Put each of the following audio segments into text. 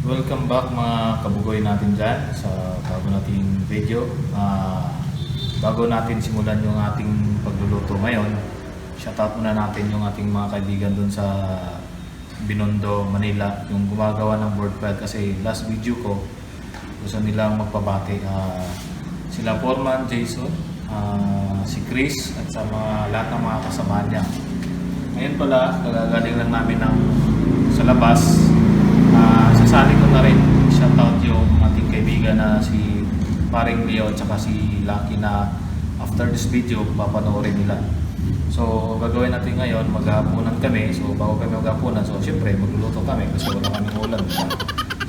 Welcome back mga kabugoy natin dyan sa bago nating video. Bago natin simulan yung ating pagluluto ngayon, shoutout muna natin yung ating mga kaibigan dun sa Binondo, Manila, yung gumagawa ng board file kasi last video ko gusto nilang magpabati. Sila Foreman, Jason, si Chris at sa lahat ng mga kasama niya. Ngayon pala, gagaling lang namin sa labas. Sasali ko na rin shoutout yung ating kaibigan na si Paring Leo at saka si Lucky na after this video papanoorin nila. So gagawin natin ngayon, maghahaponan kami. So bago kami maghahaponan, so syempre magluluto kami kasi wala kaming ulam.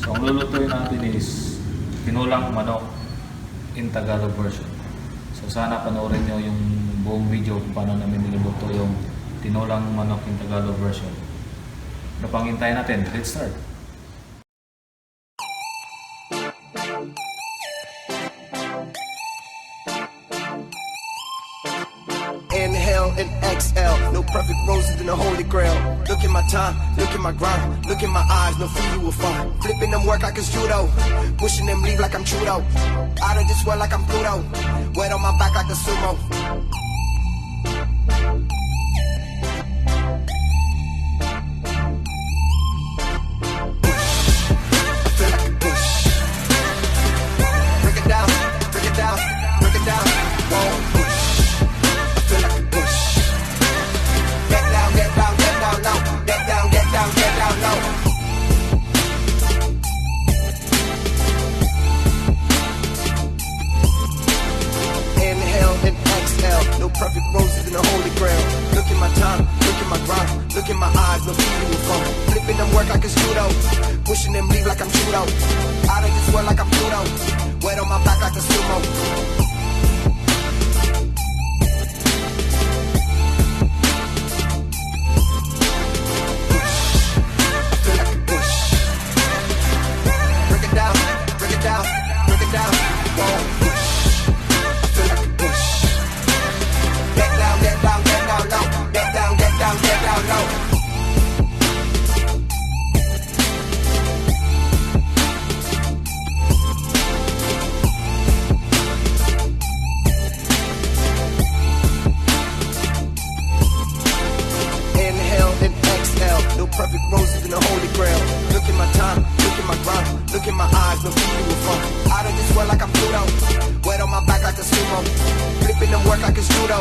So ang lulutuin natin is tinulang manok in Tagalog version. So sana panoorin nyo yung buong video kung paano namin niluluto yung tinulang manok in Tagalog version. Ano pang hintayin natin? Let's start! Inhale and exhale, no perfect roses in the holy grail. Look at my time, look at my grind, look in my eyes, no fool you will find. Flipping them work like it's judo, pushing them leave like I'm Trudeau. Out of this world like I'm Pluto, weight on my back like a sumo. Perfect roses in the holy grail. Look at my time, look at my grind, look in my eyes, no fool you will find. Flipping them work like it's judo, pushing them leave like I'm Trudeau. Out of this world like I'm Pluto, weight on my back like a sumo. Perfect roses in the holy grail. Look at my time, look at my grind, look in my eyes, no fool you will find. Out of this world like I'm Pluto, weight on my back like a sumo. Flipping them work like it's judo,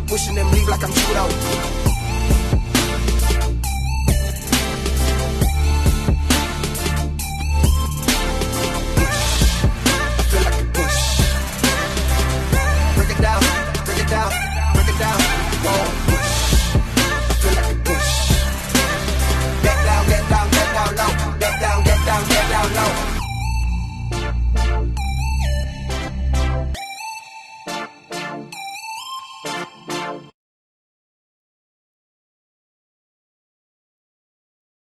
pushing them leave like I'm Trudeau.